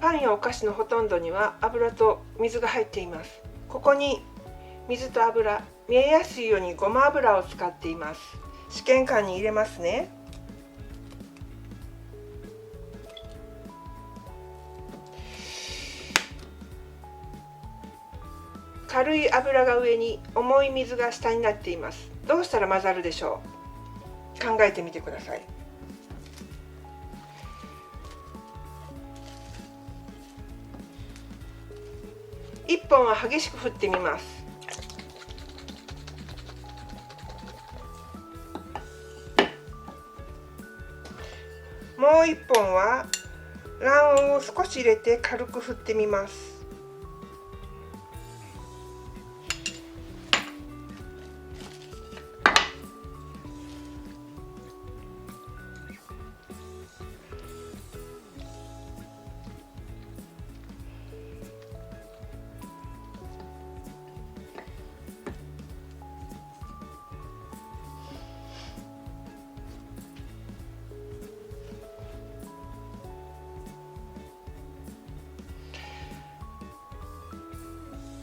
パンやお菓子のほとんどには油と水が入っています。ここに水と油、見えやすいようにごま油を使っています。試験管に入れますね。軽い油が上に、重い水が下になっています。どうしたら混ざるでしょう？考えてみてください。1本は激しく振ってみます。もう1本は卵黄を少し入れて軽く振ってみます。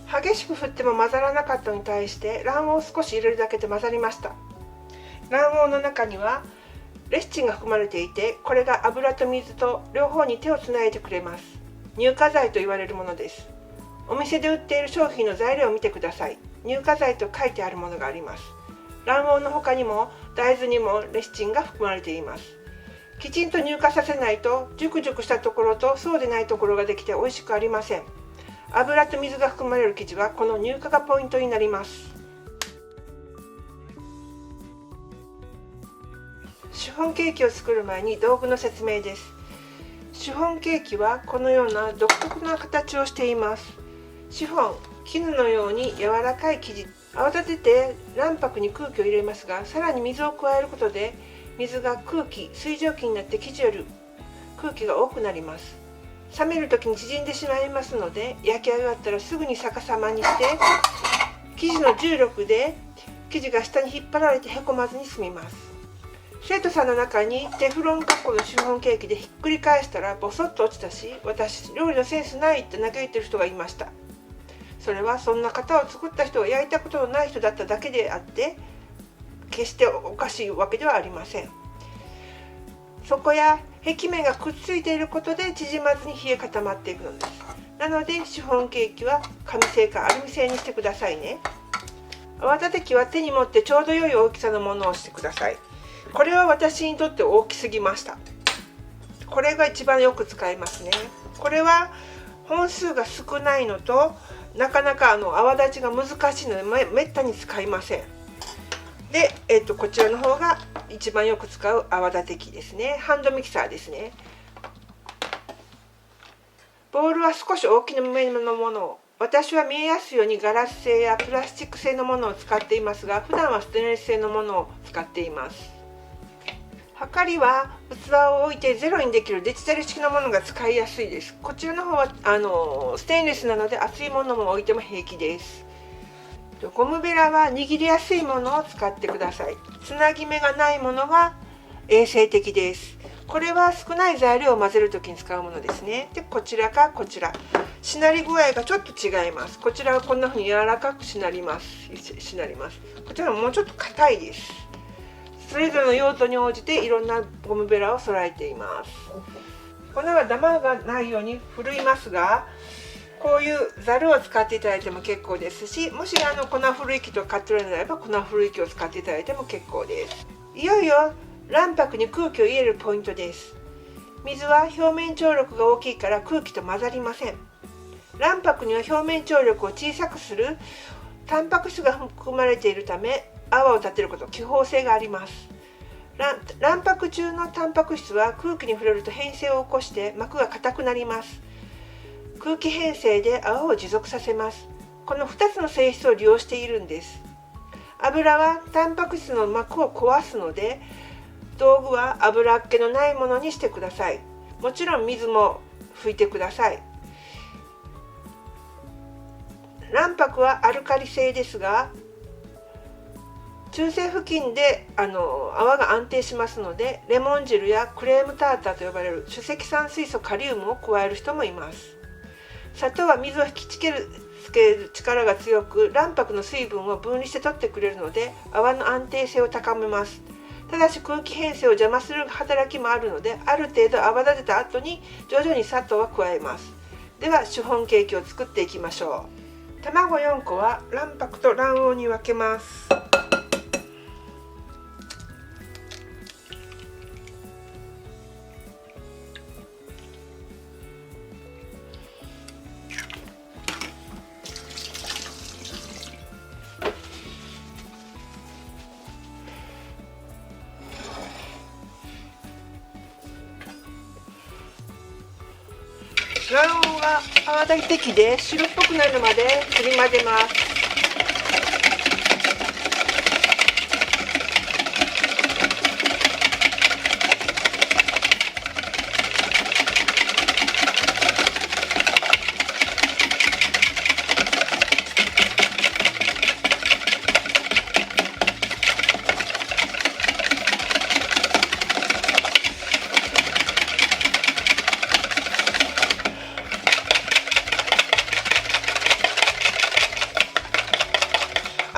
激しく振っても混ざらなかったのに対して卵黄を少し入れるだけで混ざりました。卵黄の中にはレシチンが含まれていて、これが油と水と両方に手をつないでくれます。乳化剤と言われるものです。お店で売っている商品の材料を見てください。乳化剤と書いてあるものがあります。卵黄の他にも大豆にもレシチンが含まれています。きちんと乳化させないとジュクジュクしたところとそうでないところができて美味しくありません。油と水が含まれる生地はこの乳化がポイントになります。シフォンケーキを作る前に道具の説明です。シフォンケーキはこのような独特な形をしています。シフォン、絹のように柔らかい生地。泡立てて卵白に空気を入れますが、さらに水を加えることで水が水蒸気になって生地より空気が多くなります。冷める時に縮んでしまいますので、焼き上がったらすぐに逆さまにして生地の重力で生地が下に引っ張られてへこまずに済みます。生徒さんの中にテフロン加工のシフォンケーキでひっくり返したらボソッと落ちたし、私料理のセンスないって嘆いてる人がいました。それはそんな型を作った人が焼いたことのない人だっただけであって、決しておかしいわけではありません。底や壁面がくっついていることで縮まずに冷え固まっていくのです。なのでシフォンケーキは紙製かアルミ製にしてくださいね。泡立て器は手に持ってちょうど良い大きさのものをしてください。これは私にとって大きすぎました。これが一番よく使いますね。これは本数が少ないのと、なかなか泡立ちが難しいのでめったに使いません。で、こちらの方が一番よく使う泡立て器ですね。ハンドミキサーですね。ボウルは少し大きめのものを、私は見えやすいようにガラス製やプラスチック製のものを使っていますが、普段はステンレス製のものを使っています。はかりは器を置いてゼロにできるデジタル式のものが使いやすいです。こちらの方はステンレスなので熱いものも置いても平気です。ゴムベラは握りやすいものを使ってください。つなぎ目がないものが衛生的です。これは少ない材料を混ぜるときに使うものですね。で、こちらかこちら。しなり具合がちょっと違います。こちらはこんな風に柔らかくしなります。こちらはもうちょっと硬いです。それぞれの用途に応じていろんなゴムベラを揃えています。粉はダマがないようにふるいますが、こういうざるを使っていただいても結構ですし、もし粉ふるい器と買っておられるならば粉ふるい器を使っていただいても結構です。いよいよ卵白に空気を入れるポイントです。水は表面張力が大きいから空気と混ざりません。卵白には表面張力を小さくするタンパク質が含まれているため、泡を立てること、気泡性があります。卵白中のタンパク質は空気に触れると変性を起こして膜が硬くなります。空気変性で泡を持続させます。この2つの性質を利用しているんです。油はタンパク質の膜を壊すので、道具は油っ気のないものにしてください。もちろん水も拭いてください。卵白はアルカリ性ですが、中性付近で泡が安定しますので、レモン汁やクレームターターと呼ばれる主積酸水素カリウムを加える人もいます。砂糖は水を引きつける力が強く、卵白の水分を分離して取ってくれるので泡の安定性を高めます。ただし空気変性を邪魔する働きもあるので、ある程度泡立てた後に徐々に砂糖は加えます。ではシフォンケーキを作っていきましょう。卵4個は卵白と卵黄に分けます。卵黄が泡立て器で白っぽくなるまですり混ぜます。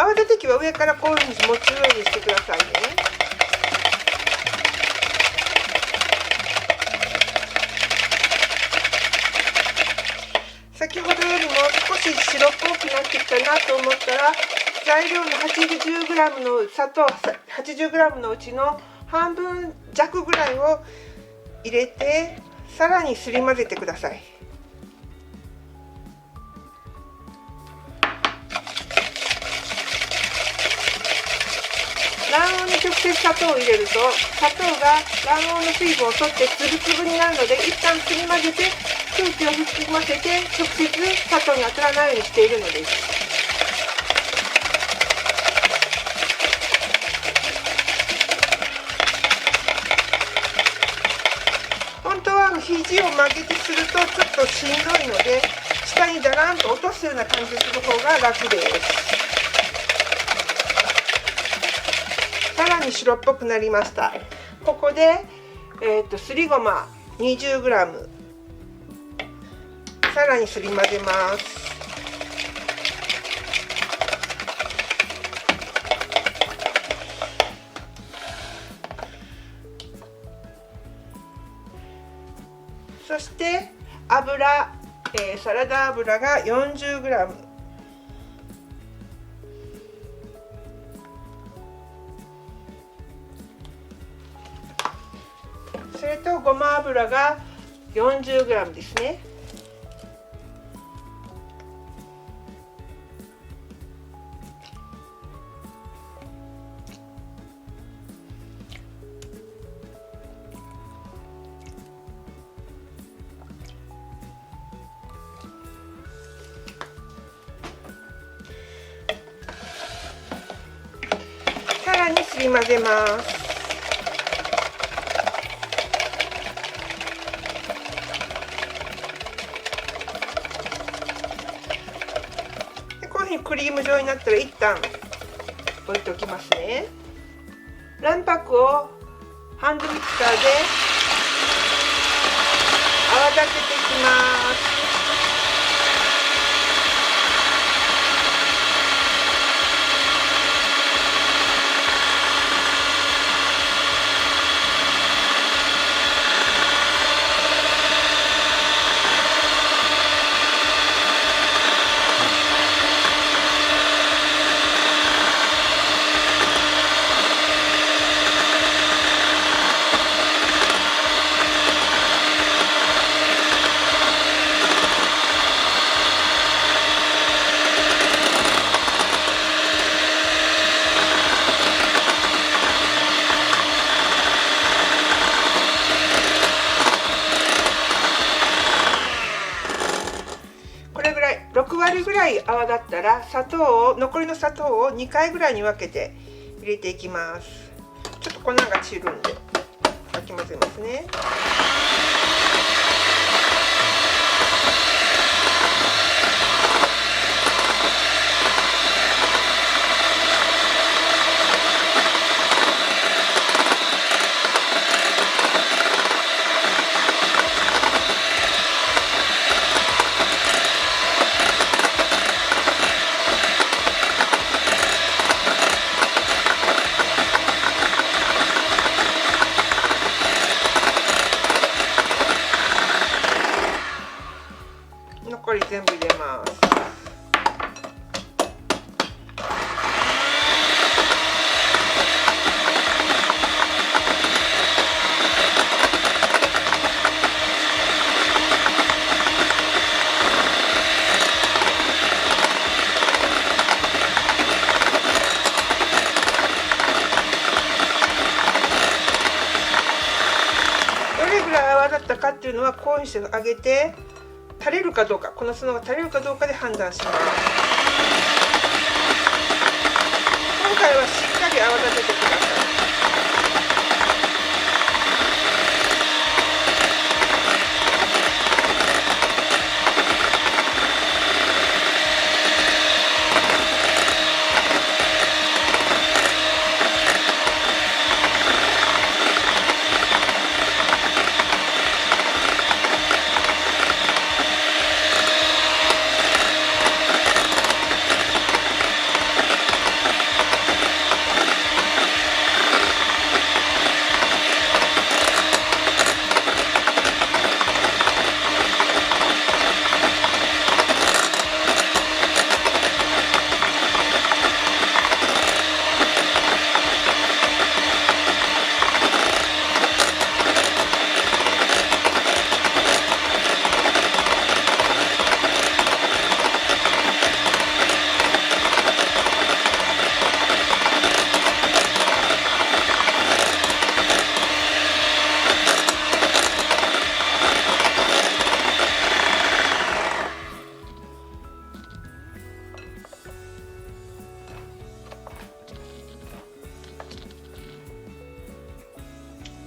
泡立て器は上からこういうふうに持つようにしてくださいね。先ほどよりも少し白っぽくなってきたなと思ったら、材料の 80g の砂糖 80g のうちの半分弱ぐらいを入れて、さらにすり混ぜてください。卵黄に直接砂糖を入れると、砂糖が卵黄の水分を取ってつぶつぶになるので、一旦すり混ぜて空気を含ませて直接砂糖に当たらないようにしているのです。本当は肘を曲げてするとちょっとしんどいので、下にダランと落とすような感じでする方が楽です。さらに白っぽくなりました。ここですりごま 20g さらにすり混ぜます。そして油、サラダ油が 40g、それとごま油が 40g ですね。さらにすり混ぜます。クリーム状になったら一旦置いておきますね。卵白をハンドミキサーで泡立てていきます。6割ぐらい泡立ったら残りの砂糖を2回ぐらいに分けて入れていきます。ちょっと粉が散るんでかき混ぜますね。残り全部入れます。どれぐらい泡立ったかっていうのはこういうふうにしてあげて、垂れるかどうか、この砂が垂れるかどうかで判断します。今回はしっかり泡立ててください。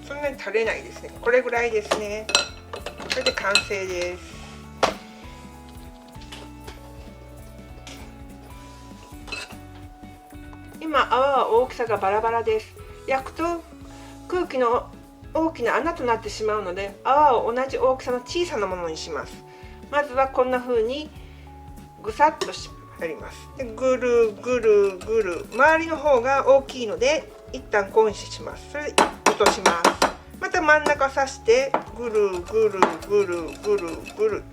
そんなに垂れないですね。これぐらいですね。これで完成です。今泡は大きさがバラバラです。焼くと空気の大きな穴となってしまうので、泡を同じ大きさの小さなものにします。まずはこんな風にぐさっとやります。でぐるぐるぐる、周りの方が大きいので一旦こうにします。それで落とします。また真ん中刺してぐるぐるぐるぐるぐる、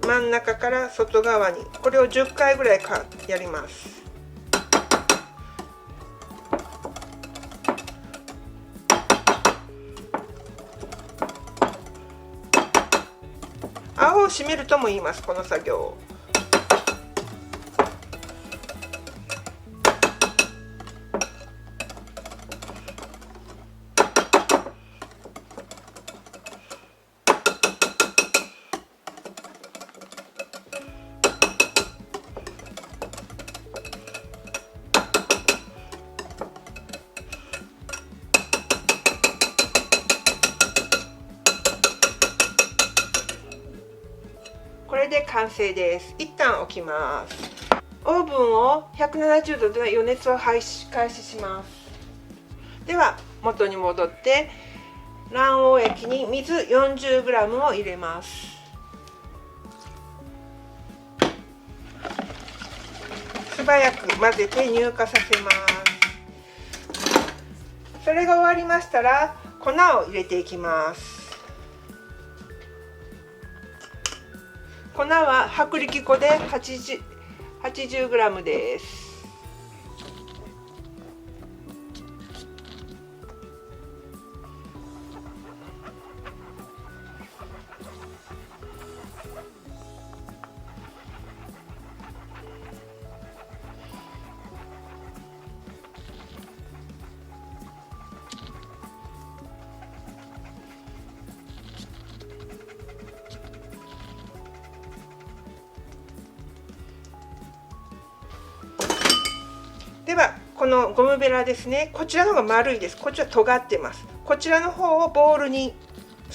真ん中から外側に、これを10回ぐらいやります。泡を締めるとも言います、この作業。これで完成です。一旦置きます。オーブンを170度で予熱を開始します。では元に戻って卵黄液に水 40g を入れます。素早く混ぜて乳化させます。それが終わりましたら粉を入れていきます。粉は薄力粉で 80g です。ではこのゴムベラですね、こちらの方が丸いです。こっちは尖ってます。こちらの方をボウルに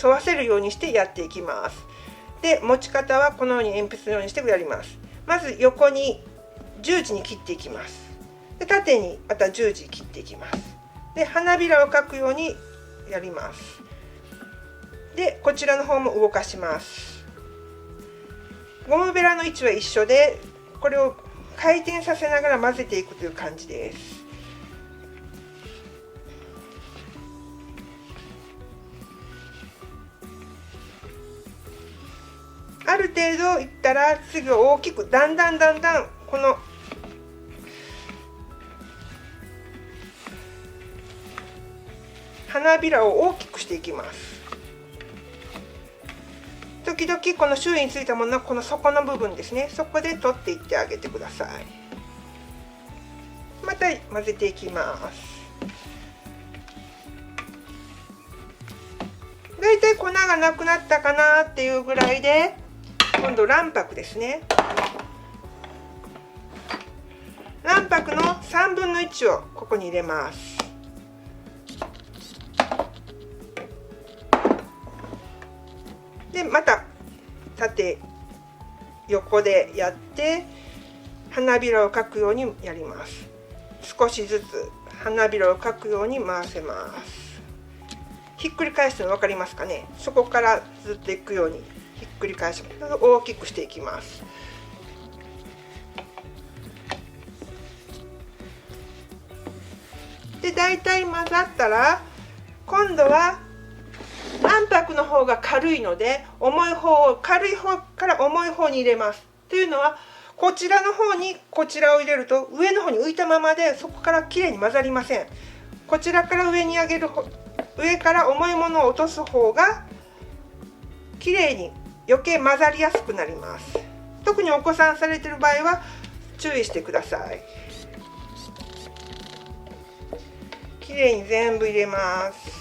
沿わせるようにしてやっていきます。で持ち方はこのように鉛筆のようにしてやります。まず横に十字に切っていきます。で縦にまた十字切っていきます。で花びらを描くようにやります。でこちらの方も動かします。ゴムベラの位置は一緒で、これを回転させながら混ぜていくという感じです。ある程度いったら次は大きくだんだんこの花びらを大きくしていきます。時々この周囲についたものはこの底の部分ですね、そこで取っていってあげてください。また混ぜていきます。だいたい粉がなくなったかなっていうぐらいで、今度卵白ですね。卵白の3分の1をここに入れます。でまた縦横でやって花びらを描くようにやります。少しずつ花びらを描くように回せます。ひっくり返すの分かりますかね。そこからずっといくようにひっくり返します。大きくしていきます。でだいたい混ざったら今度は卵白の方が軽いので軽い方から重い方に入れます。というのはこちらの方にこちらを入れると上の方に浮いたままでそこからきれいに混ざりません。こちらから上に上げる上から重いものを落とす方がきれいに余計混ざりやすくなります。特にお子さんされている場合は注意してください。きれいに全部入れます。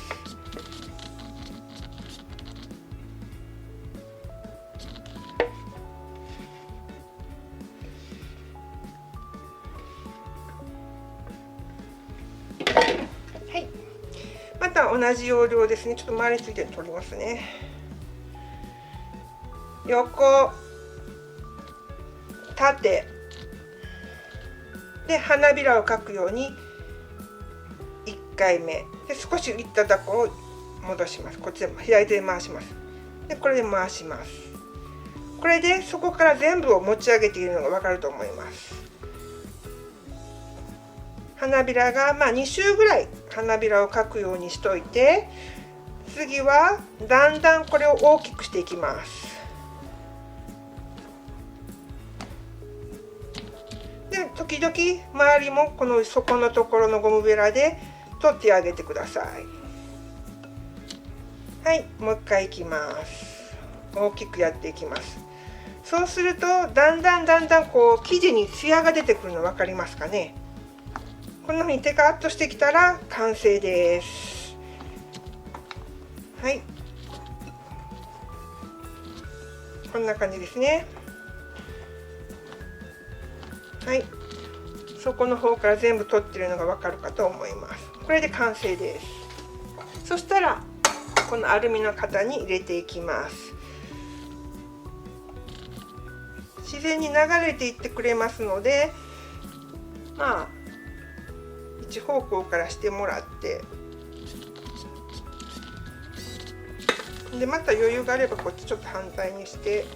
はい、また同じ要領ですね。ちょっと周りについて取りますね。横縦で花びらを描くように1回目で少しいったとこを戻します。こっちで左手で回します。でこれで回します。これでそこから全部を持ち上げているのが分かると思います。花びらが2周ぐらい花びらを描くようにしといて、次はだんだんこれを大きくしていきます。で時々周りもこの底のところのゴムベラで取ってあげてください。はい、もう一回いきます。大きくやっていきます。そうするとだんだんこう生地にツヤが出てくるの分かりますかね。こんなふうにテカッとしてきたら完成です。はい、こんな感じですね。はい、底の方から全部取ってるのがわかるかと思います。これで完成です。そしたらこのアルミの型に入れていきます。自然に流れていってくれますので、一方向からしてもらって、でまた余裕があればこっちちょっと反対にして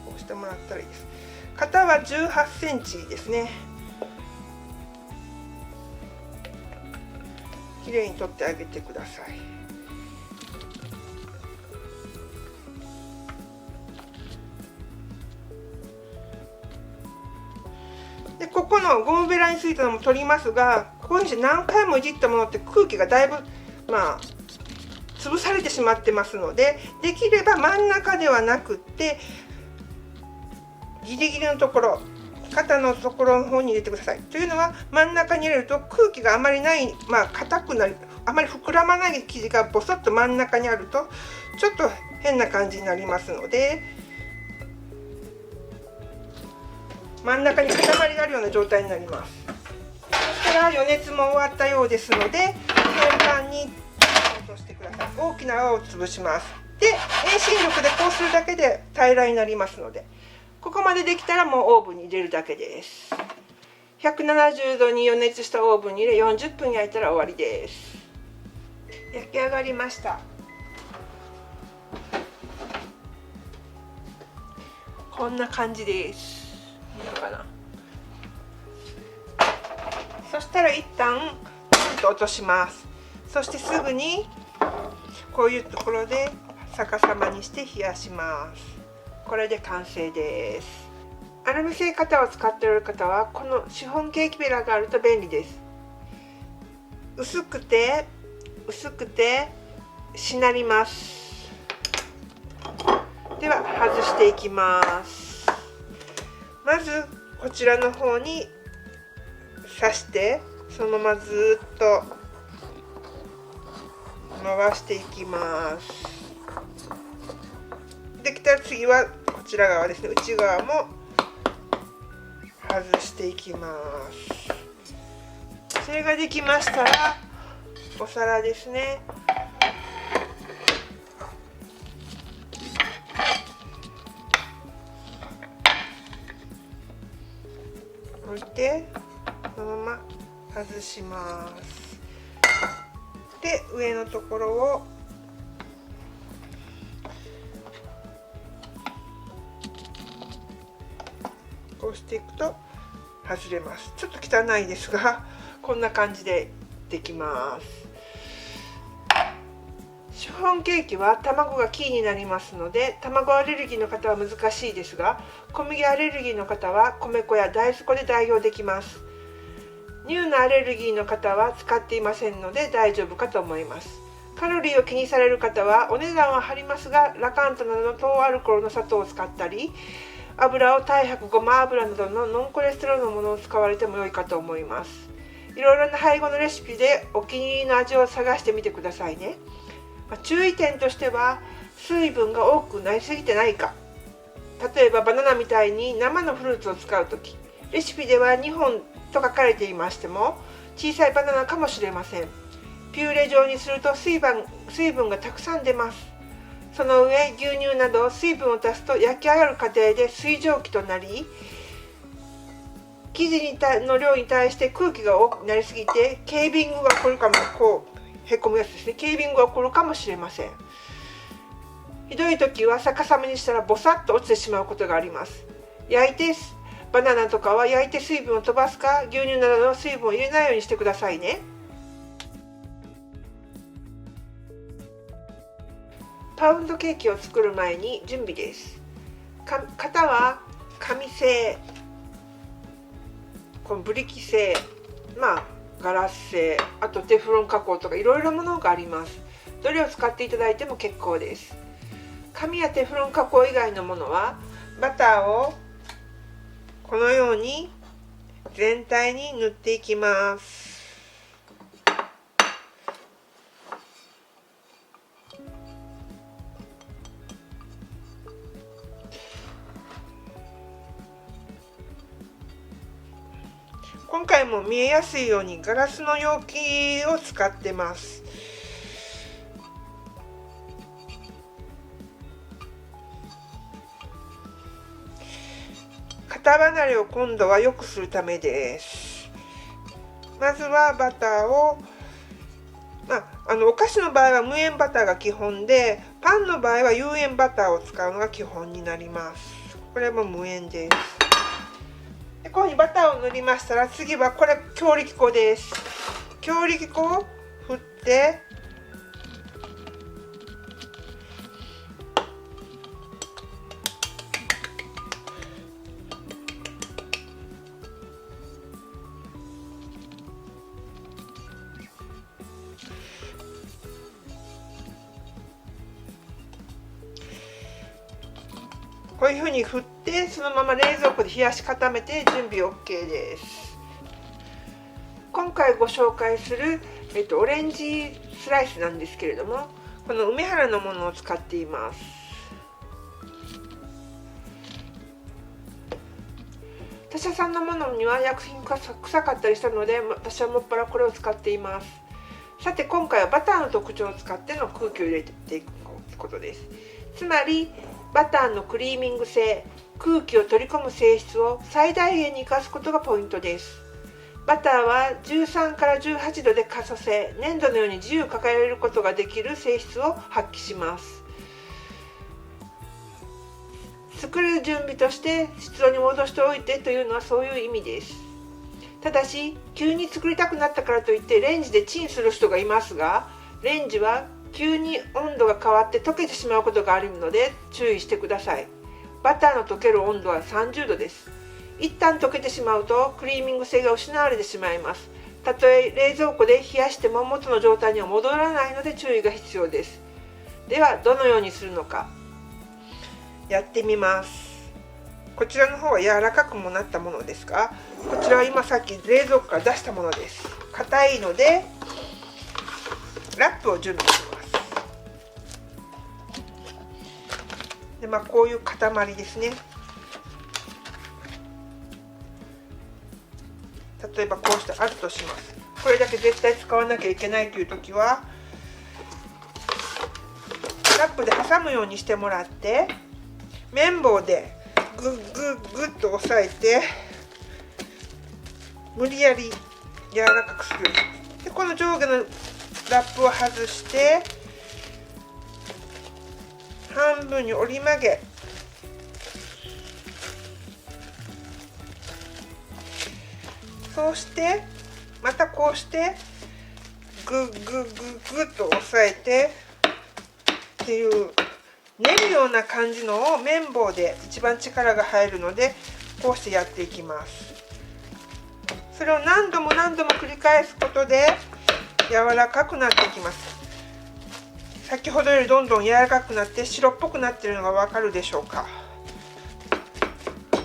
こうしてもらったらいいです。型は18センチですね。きれいに取ってあげてください。でここのゴムベラについたのも取りますが、ここにして何回もいじったものって空気がだいぶ潰されてしまってますので、できれば真ん中ではなくってギリギリのところ、肩のところの方に入れてください。というのは真ん中に入れると空気があまりない、硬くなり、あまり膨らまない生地がボソッと真ん中にあるとちょっと変な感じになりますので、真ん中に塊があるような状態になります。そしたら余熱も終わったようですので、天板に落としてください。大きな泡を潰します。で遠心力でこうするだけで平らになりますので、ここまでできたらもうオーブンに入れるだけです。170度に予熱したオーブンに入れ40分焼いたら終わりです。焼き上がりました。こんな感じです。いいのかな。そしたら一旦ちょっと落とします。そしてすぐにこういうところで逆さまにして冷やします。これで完成です。アルミ製型を使っている方はこのシフォンケーキベラがあると便利です。薄くてしなります。では外していきます。まずこちらの方に刺してそのままずっと回していきます。できたら次はこちら側ですね、内側も外していきます。それができましたらお皿ですね、置いてそのまま外します。で上のところをこうしていくと外れます。ちょっと汚いですがこんな感じでできます。シフォンケーキは卵がキーになりますので、卵アレルギーの方は難しいですが、小麦アレルギーの方は米粉や大豆粉で代用できます。乳のアレルギーの方は使っていませんので大丈夫かと思います。カロリーを気にされる方はお値段は張りますが、ラカントなどの糖アルコールの砂糖を使ったり、油を太白ごま油などのノンコレステロールのものを使われても良いかと思います。いろいろな配合のレシピでお気に入りの味を探してみてくださいね。注意点としては水分が多くなりすぎてないか、例えばバナナみたいに生のフルーツを使うとき、レシピでは2本と書かれていましても小さいバナナかもしれません。ピューレ状にすると水分がたくさん出ます。その上牛乳など水分を足すと焼き上がる過程で水蒸気となり、生地の量に対して空気が多くなりすぎてケービングが起こるかも、こうへこむやつですね、ケービングが起こるかもしれません。ひどい時は逆さまにしたらボサッと落ちてしまうことがあります。バナナとかは焼いて水分を飛ばすか、牛乳などの水分を入れないようにしてくださいね。パウンドケーキを作る前に準備です。型は紙製、このブリキ製、ガラス製、あとテフロン加工とかいろいろなものがあります。どれを使っていただいても結構です。紙やテフロン加工以外のものはバターをこのように全体に塗っていきます。今回も見えやすいようにガラスの容器を使ってます。型離れを今度は良くするためです。まずはバターを、お菓子の場合は無塩バターが基本で、パンの場合は有塩バターを使うのが基本になります。これも無塩です。でここにバターを塗りましたら、次はこれ強力粉です。強力粉を振ってこういうふうに振って、そのまま冷蔵庫で冷やし固めて準備 OK です。今回ご紹介する、オレンジスライスなんですけれども、この梅原のものを使っています。他社さんのものには薬品が臭かったりしたので、私はもっぱらこれを使っています。さて今回はバターの特徴を使っての空気を入れていくことです。つまりバターのクリーミング性、空気を取り込む性質を最大限に生かすことがポイントです。バターは13から18度で可塑性、粘土のように自由に抱えられることができる性質を発揮します。作る準備として室温に戻しておいてというのはそういう意味です。ただし急に作りたくなったからといってレンジでチンする人がいますが、レンジは急に温度が変わって溶けてしまうことがあるので注意してください。バターの溶ける温度は30度です。一旦溶けてしまうとクリーミング性が失われてしまいます。たとえ冷蔵庫で冷やしても元の状態には戻らないので注意が必要です。ではどのようにするのかやってみます。こちらの方は柔らかくもなったものですが、こちらは今さっき冷蔵庫から出したものです。硬いのでラップを準備します。で、こういう塊ですね。例えばこうしてあるとします。これだけ絶対使わなきゃいけないという時はラップで挟むようにしてもらって、綿棒でグッグッグッと押さえて無理やり柔らかくするようにします。で、この上下のラップを外して半分に折り曲げ、そうしてまたこうしてグッグッグッグッと押さえてっていう練るような感じのを綿棒で一番力が入るのでこうしてやっていきます。それを何度も何度も繰り返すことで柔らかくなっていきます。先ほどよりどんどん柔らかくなって白っぽくなっているのがわかるでしょうか。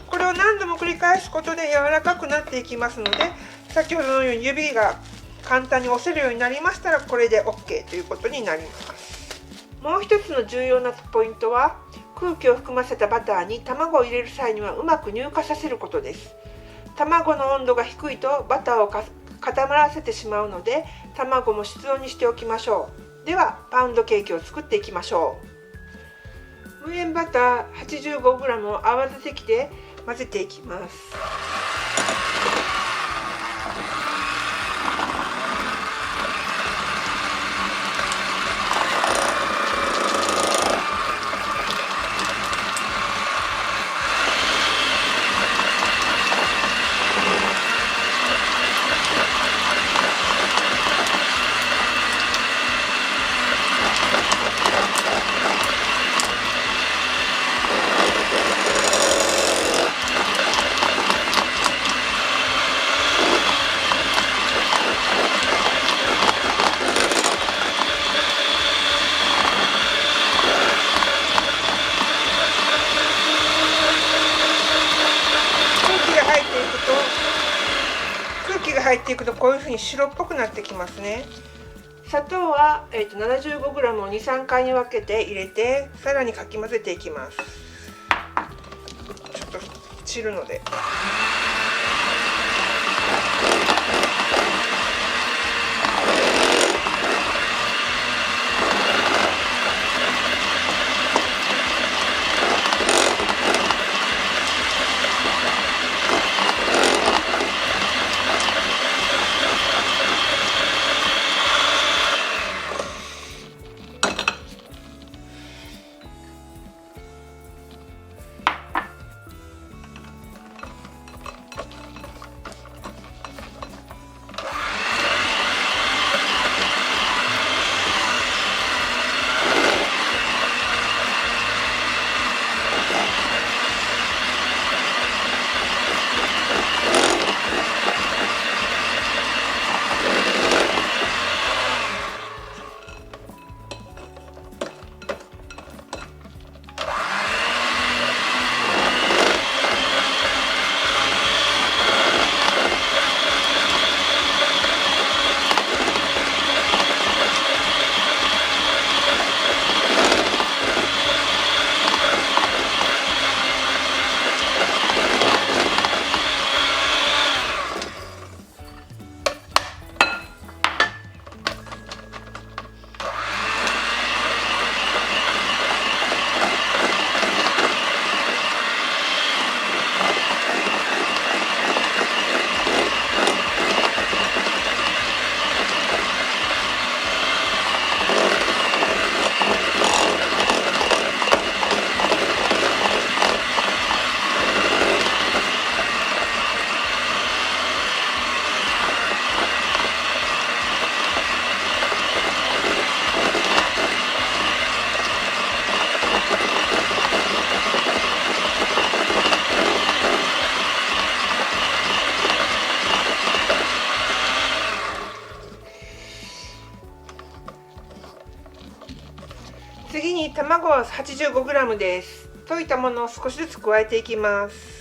これを何度も繰り返すことで柔らかくなっていきますので、先ほどのように指が簡単に押せるようになりましたらこれで OK ということになります。もう一つの重要なポイントは、空気を含ませたバターに卵を入れる際にはうまく乳化させることです。卵の温度が低いとバターを固まらせてしまうので、卵も室温にしておきましょう。ではパウンドケーキを作っていきましょう。無塩バター 85g を泡立て器で混ぜていきます。空気が入っていくとこういうふうに白っぽくなってきますね。砂糖は、75g を 2,3 回に分けて入れてさらにかき混ぜていきます。ちょっと散るので。次に卵は 85g です。溶いたものを少しずつ加えていきます。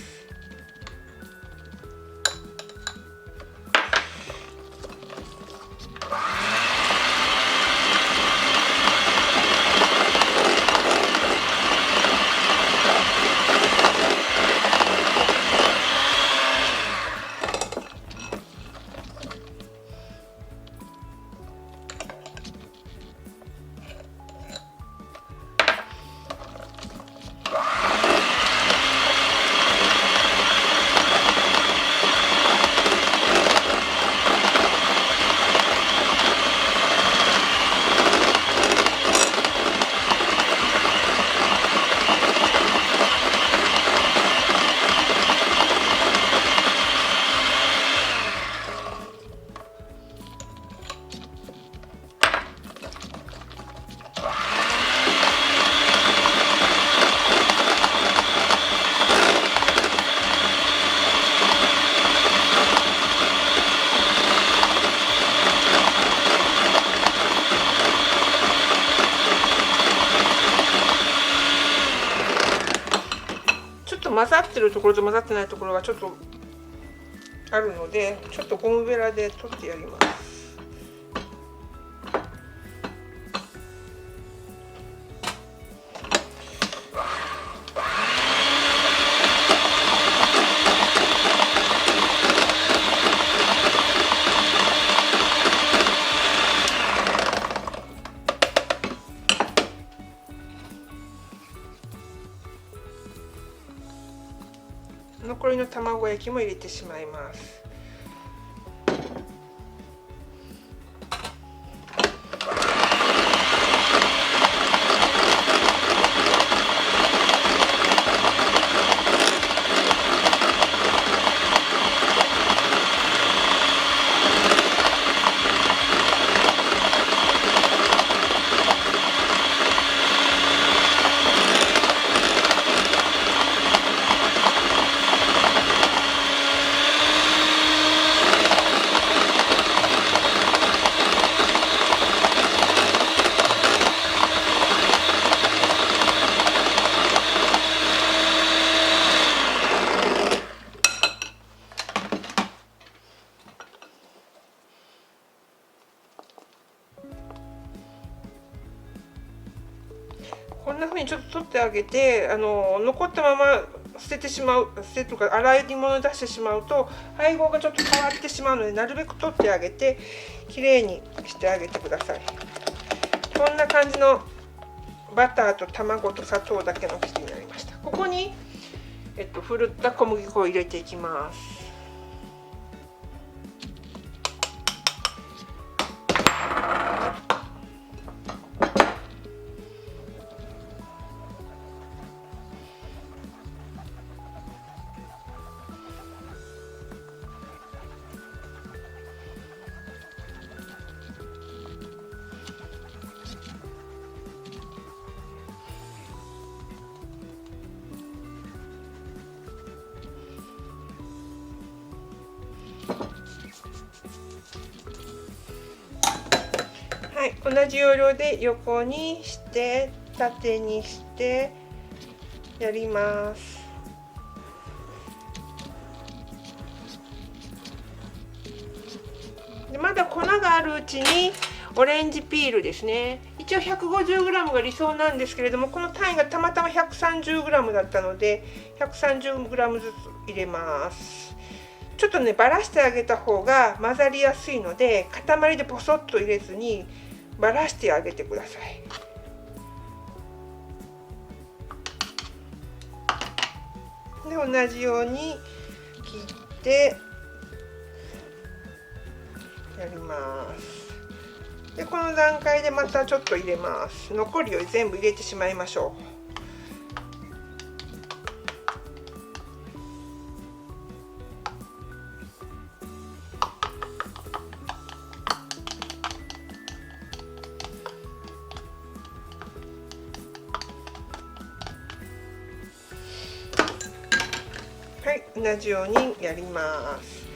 混ざってるところと混ざってないところがちょっとあるので、ちょっとゴムベラで取ってやります。残りの卵焼きも入れてしまいます。こんな風にちょっと取ってあげて、残ったまま捨てるとか洗い物に出してしまうと配合がちょっと変わってしまうので、なるべく取ってあげてきれいにしてあげてください。こんな感じのバターと卵と砂糖だけの生地になりました。ここに、ふるった小麦粉を入れていきます。はい、同じ要領で横にして縦にしてやります。でまだ粉があるうちにオレンジピールですね。一応 150g が理想なんですけれども、この単位がたまたま 130g だったので 130g ずつ入れます。ちょっとねばらしてあげた方が混ざりやすいので、塊でポソッと入れずにばらしてあげてください。で同じように切ってやります。でこの段階でまたちょっと入れます。残りを全部入れてしまいましょう。はい、同じようにやります。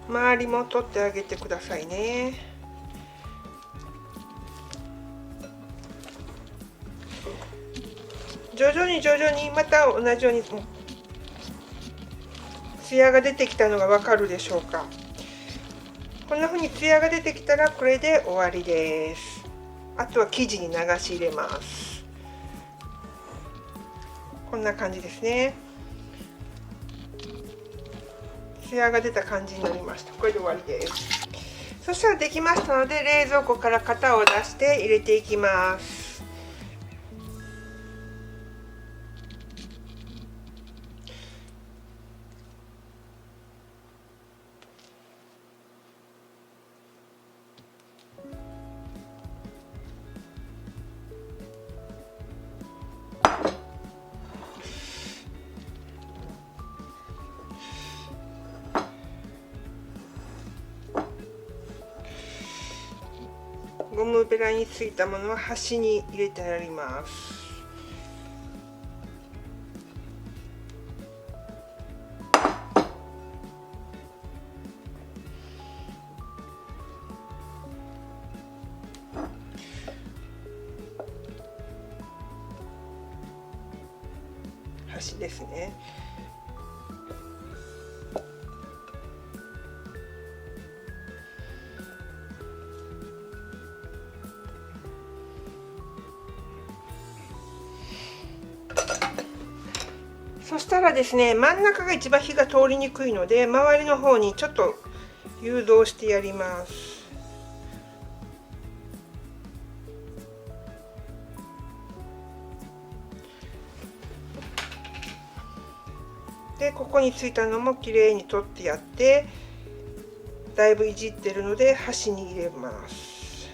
周りも取ってあげてくださいね。徐々にまた同じようにツヤが出てきたのがわかるでしょうか。こんな風にツヤが出てきたらこれで終わりです。あとは生地に流し入れます。こんな感じですね。ツヤが出た感じになりました。これで終わりです。そしたらできましたので、冷蔵庫から型を出して入れていきます。ゴムベラについたものは端に入れてあります。端ですね。そしたらですね、真ん中が一番火が通りにくいので、周りの方にちょっと誘導してやります。で、ここについたのもきれいに取ってやって、だいぶいじってるので端に入れます。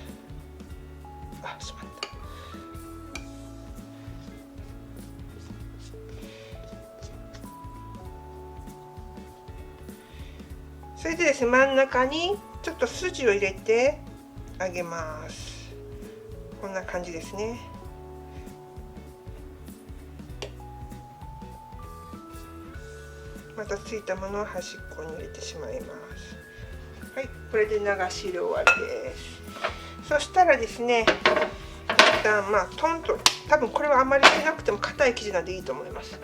あ、しまった。それでですね、真ん中にちょっと筋を入れてあげます。こんな感じですね。またついたものを端っこに入れてしまいます。はい、これで流し入れ終わりです。そしたらですね、一旦トンと、多分これはあんまりしなくても硬い生地なんでいいと思います。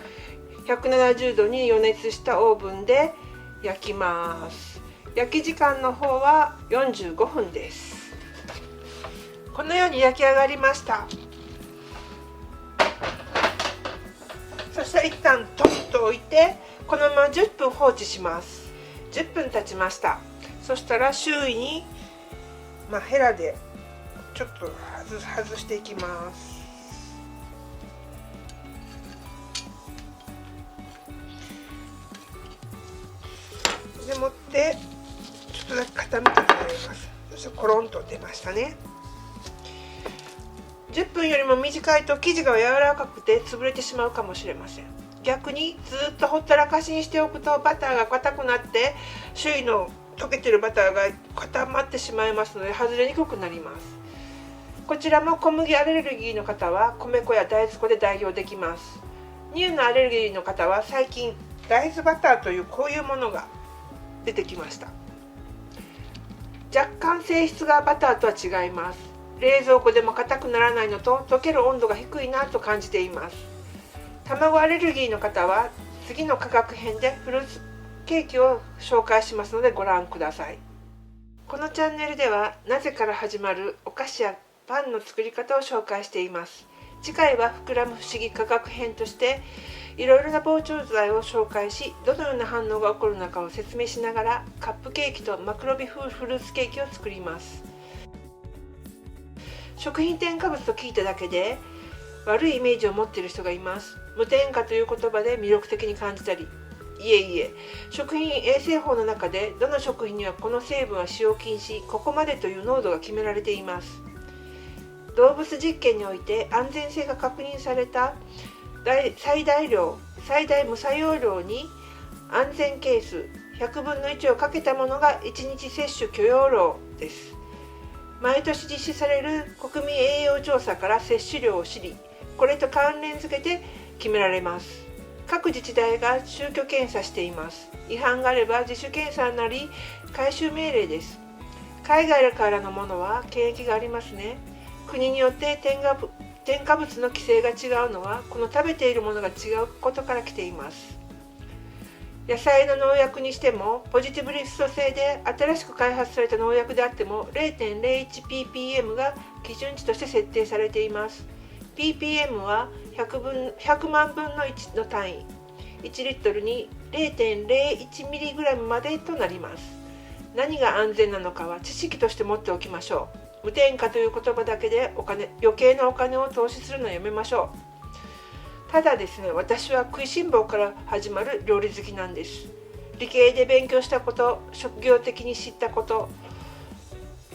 170度に予熱したオーブンで焼きます。焼き時間の方は45分です。このように焼き上がりました。そしたら一旦トンと置いて、このまま10分放置します。10分経ちました。そしたら周囲に、ヘラでちょっと外していきます。でもってちょっとだけ傾けてもらいます。そしてコロンと出ましたね。10分よりも短いと生地が柔らかくて潰れてしまうかもしれません。逆にずっとほったらかしにしておくとバターが硬くなって周囲の溶けてるバターが固まってしまいますので外れにくくなります。こちらも小麦アレルギーの方は米粉や大豆粉で代用できます。乳のアレルギーの方は最近大豆バターというこういうものが出てきました。若干性質がバターとは違います。冷蔵庫でも硬くならないのと溶ける温度が低いなと感じています。卵アレルギーの方は次の価格編でフルーツケーキを紹介しますのでご覧ください。このチャンネルではなぜから始まるお菓子やパンの作り方を紹介しています。次回は膨らむ不思議価格編としていろいろな膨張剤を紹介し、どのような反応が起こるのかを説明しながらカップケーキとマクロビ風フルーツケーキを作ります。食品添加物と聞いただけで悪いイメージを持っている人がいます。無添加という言葉で魅力的に感じたり、いえいえ、食品衛生法の中でどの食品にはこの成分は使用禁止、ここまでという濃度が決められています。動物実験において安全性が確認された最大無作用量に安全係数100分の1をかけたものが1日摂取許容量です。毎年実施される国民栄養調査から摂取量を知り、これと関連付けて決められます。各自治体が宗教検査しています。違反があれば自主検査になり回収命令です。海外からのものは検疫がありますね。国によって添加物の規制が違うのはこの食べているものが違うことから来ています。野菜の農薬にしてもポジティブリスト製で新しく開発された農薬であっても 0.01ppm が基準値として設定されています。 ppm は100万分の1の単位、1リットルに 0.01mg までとなります。何が安全なのかは知識として持っておきましょう。無添加という言葉だけで余計なお金を投資するのをやめましょう。ただですね、私は食いしん坊から始まる料理好きなんです。理系で勉強したこと、職業的に知ったこと、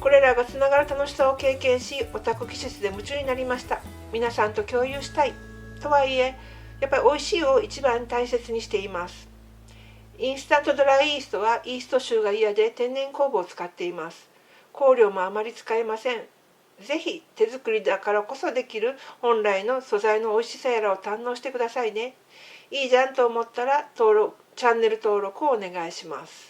これらがつながる楽しさを経験し、オタク気質で夢中になりました。皆さんと共有したい。とはいえ、やっぱり美味しいを一番大切にしています。インスタントドライイーストはイースト臭が嫌で天然酵母を使っています。香料もあまり使えません。ぜひ手作りだからこそできる本来の素材の美味しさやらを堪能してくださいね。いいじゃんと思ったらチャンネル登録をお願いします。